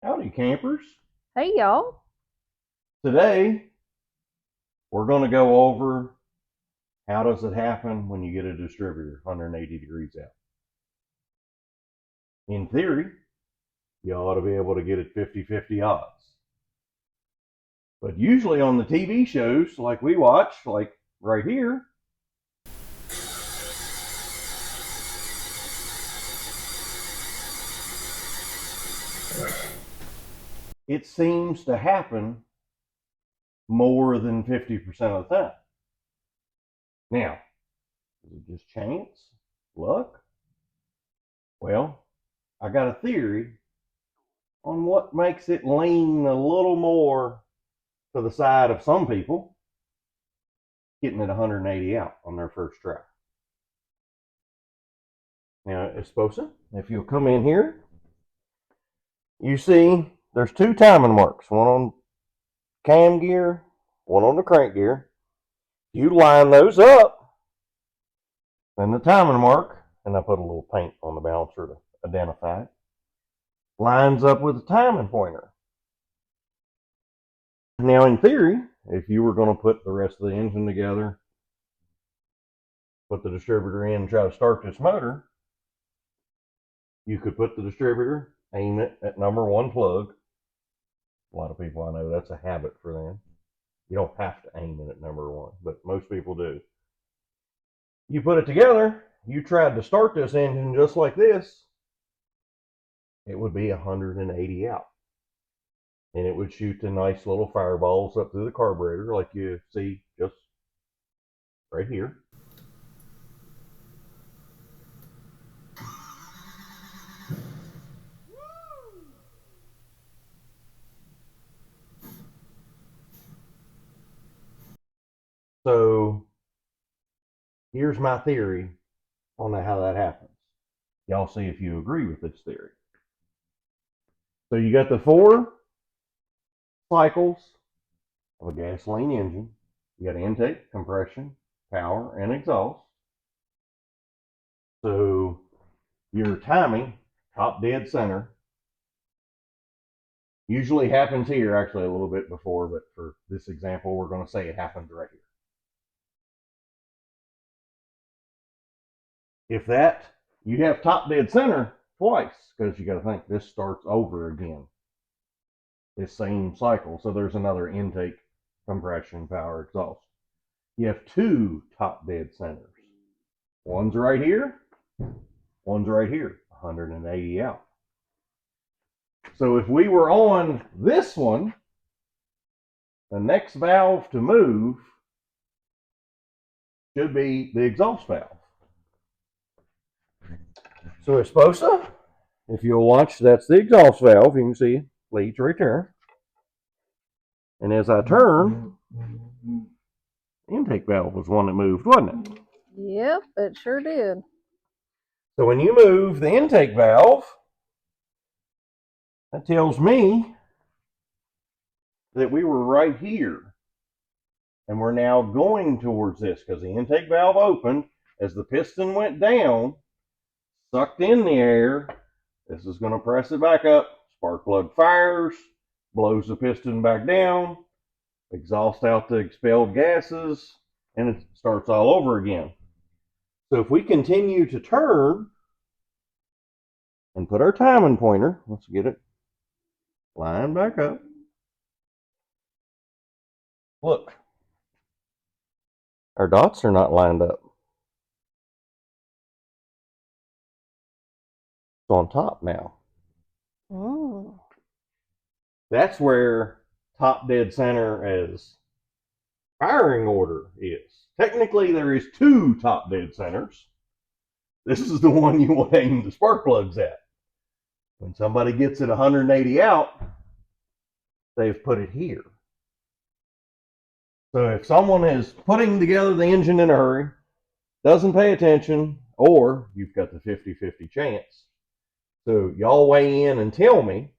Howdy, campers. Hey y'all. Today, we're going to go over how does it happen when you get a distributor 180 degrees out. In theory, you ought to be able to get it 50-50 odds. But usually on the TV shows like we watch, like right here, it seems to happen more than 50% of the time. Now, is it just chance? Luck? Well, I got a theory on what makes it lean a little more to the side of some people getting it 180 out on their first try. Now, Esposa, if you'll come in here, you see there's two timing marks, one on cam gear, one on the crank gear. You line those up, then the timing mark, and I put a little paint on the balancer to identify it, lines up with the timing pointer. Now, in theory, if you were going to put the rest of the engine together, put the distributor in, and try to start this motor, you could put the distributor, aim it at number one plug. A lot of people I know that's a habit for them. You don't have to aim it at number one, but most people do. You put it together, you tried to start this engine just like this, it would be 180 out. And it would shoot the nice little fireballs up through the carburetor like you see just right here. So here's my theory on how that happens. Y'all see if you agree with this theory. So you got the 4 cycles of a gasoline engine. You got intake, compression, power, and exhaust. So your timing, top dead center, usually happens here, actually a little bit before, but for this example, we're going to say it happens right here. If that, you have top dead center twice, because you got to think this starts over again, this same cycle. So there's another intake, compression, power, exhaust. You have 2 top dead centers. One's right here, one's right here, 180 out. So if we were on this one, the next valve to move should be the exhaust valve. So Esposa, if you'll watch, that's the exhaust valve. You can see it leads right there. And as I turn, the intake valve was one that moved, wasn't it? Yep, it sure did. So when you move the intake valve, that tells me that we were right here. And we're now going towards this because the intake valve opened. As the piston went down, sucked in the air, this is going to press it back up. Spark plug fires, blows the piston back down, exhaust out the expelled gases, and it starts all over again. So if we continue to turn and put our timing pointer, let's get it lined back up. Look, our dots are not lined up. It's on top now. Mm. That's where top dead center as firing order is. Technically, there is 2 top dead centers. This is the one you want to aim the spark plugs at. When somebody gets it 180 out, they've put it here. So if someone is putting together the engine in a hurry, doesn't pay attention, or you've got the 50-50 chance. So y'all weigh in and tell me,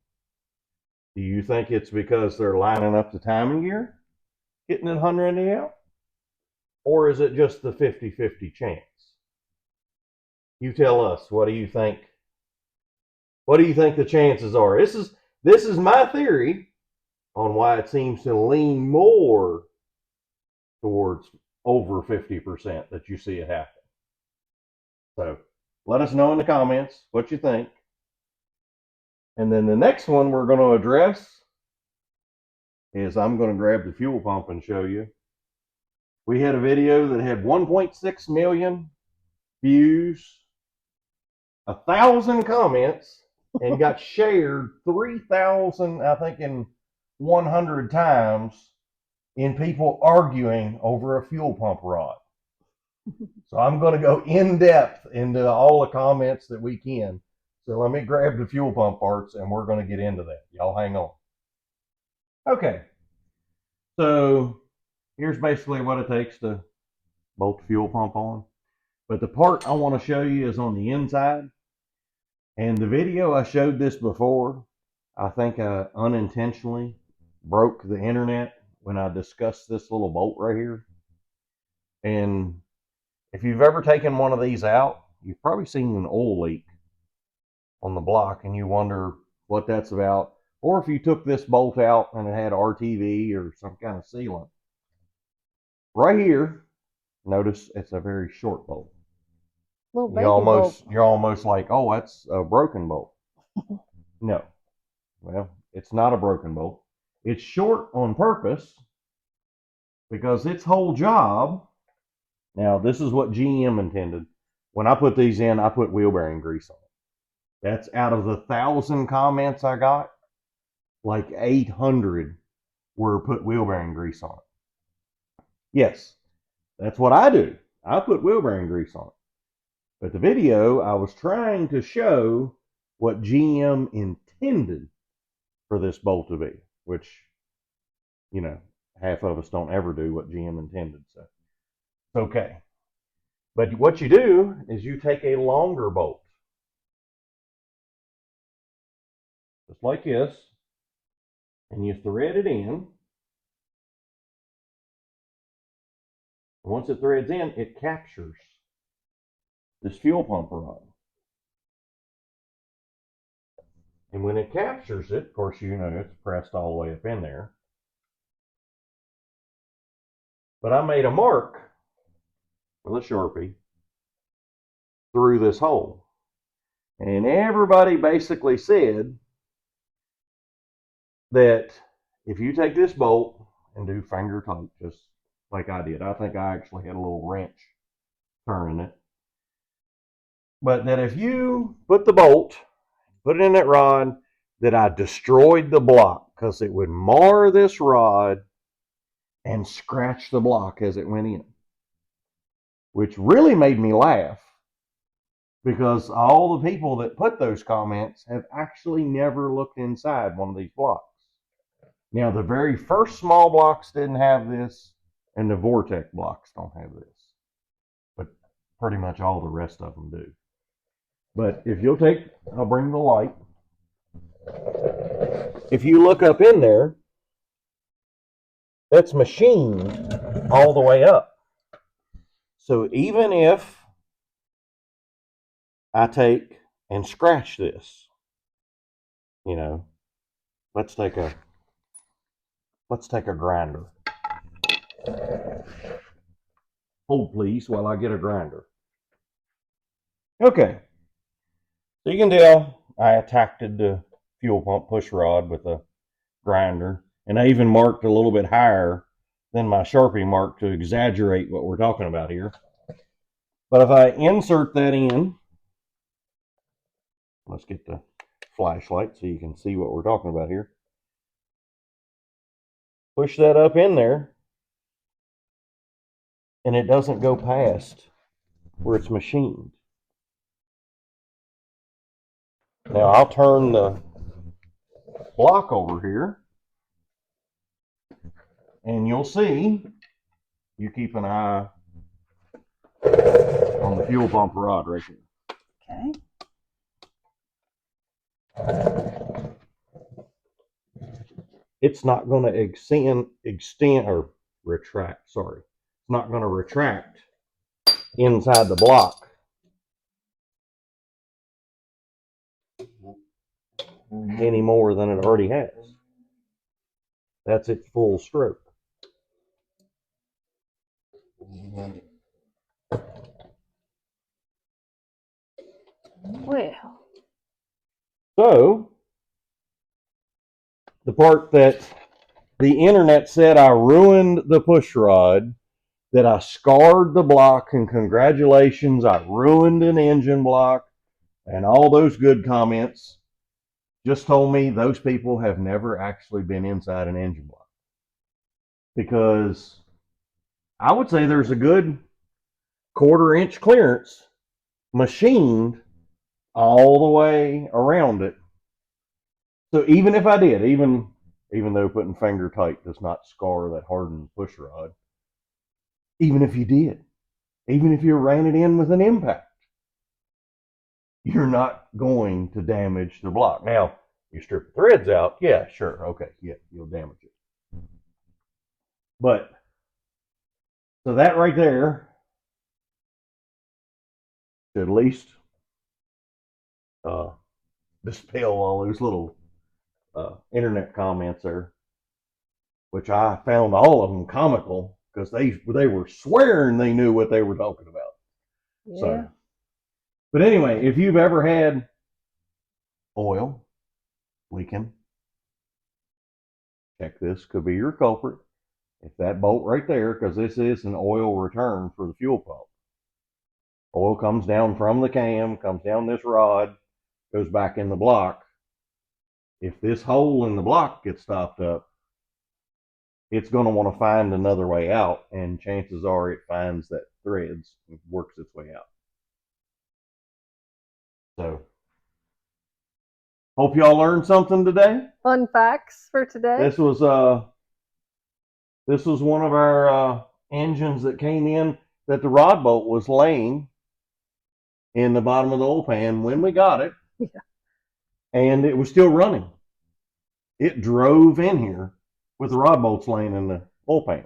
do you think it's because they're lining up the timing gear, getting it 180 out? Or is it just the 50-50 chance? You tell us, what do you think? What do you think the chances are? this is my theory on why it seems to lean more towards over 50% that you see it happen. So let us know in the comments what you think. And then the next one we're going to address is I'm going to grab the fuel pump and show you. We had a video that had 1.6 million views, 1,000 comments, and got shared 3,000, I think, in 100 times in people arguing over a fuel pump rod. So I'm going to go in depth into all the comments that we can. So let me grab the fuel pump parts and we're going to get into that. Y'all hang on. Okay. So here's basically what it takes to bolt the fuel pump on. But the part I want to show you is on the inside. And the video I showed this before, I think I unintentionally broke the internet when I discussed this little bolt right here. And if you've ever taken one of these out, you've probably seen an oil leak on the block and you wonder what that's about. Or if you took this bolt out and it had RTV or some kind of sealant. Right here, notice it's a very short bolt. Little baby bolt. You're almost like, oh, that's a broken bolt. No. Well, it's not a broken bolt. It's short on purpose because its whole job, now this is what GM intended. When I put these in, I put wheel bearing grease on it. That's out of the 1,000 comments I got, like 800 were put wheel bearing grease on it. Yes, that's what I do. I put wheel bearing grease on it. But the video, I was trying to show what GM intended for this bolt to be, which, you know, half of us don't ever do what GM intended, so it's okay. But what you do is you take a longer bolt, just like this, and you thread it in. Once it threads in, it captures this fuel pump rod. And when it captures it, of course, you know it's pressed all the way up in there. But I made a mark with a Sharpie through this hole. And everybody basically said that if you take this bolt and do finger tight, just like I did, I think I actually had a little wrench turning it. But that if you put the bolt, put it in that rod, that I destroyed the block because it would mar this rod and scratch the block as it went in, which really made me laugh because all the people that put those comments have actually never looked inside one of these blocks. Now, the very first small blocks didn't have this, and the Vortex blocks don't have this, but pretty much all the rest of them do. But if you'll take, I'll bring the light. If you look up in there, that's machined all the way up. So even if I take and scratch this, you know, let's take a grinder. Hold please while I get a grinder. Okay. So you can tell I attacked the fuel pump push rod with a grinder, and I even marked a little bit higher than my Sharpie mark to exaggerate what we're talking about here. But if I insert that in, let's get the flashlight so you can see what we're talking about here. Push that up in there, and it doesn't go past where it's machined. Now I'll turn the block over here, and you'll see, you keep an eye on the fuel pump rod right here. Okay. It's not going to extend or retract, sorry. It's not going to retract inside the block. any more than it already has. That's its full stroke. Well. So, the part that the internet said I ruined the push rod, that I scarred the block, and congratulations, I ruined an engine block, and all those good comments, just told me those people have never actually been inside an engine block. Because I would say there's a good 1/4 inch clearance machined all the way around it. So even if I did, even though putting finger tight does not scar that hardened push rod, even if you did, even if you ran it in with an impact, you're not going to damage the block. Now, you strip the threads out, yeah, sure, okay, yeah, you'll damage it. But, so that right there should at least dispel all those little internet comments there, which I found all of them comical because they were swearing they knew what they were talking about. Yeah. So, but anyway, if you've ever had oil leaking, check this, could be your culprit. If that bolt right there, because this is an oil return for the fuel pump. Oil comes down from the cam, comes down this rod, goes back in the block. If this hole in the block gets stopped up, it's going to want to find another way out, and chances are it finds that threads and works its way out. So, hope y'all learned something today. Fun facts for today. This was one of our engines that came in that the rod bolt was laying in the bottom of the oil pan when we got it. Yeah. And it was still running. It drove in here with the rod bolts laying in the oil pan.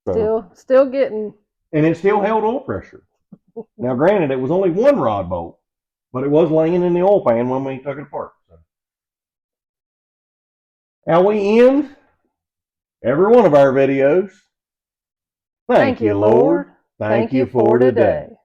So, still getting. And it still held oil pressure. Now, granted, it was only one rod bolt, but it was laying in the oil pan when we took it apart. So. Now we end every one of our videos. Thank you, Lord. Thank you for today.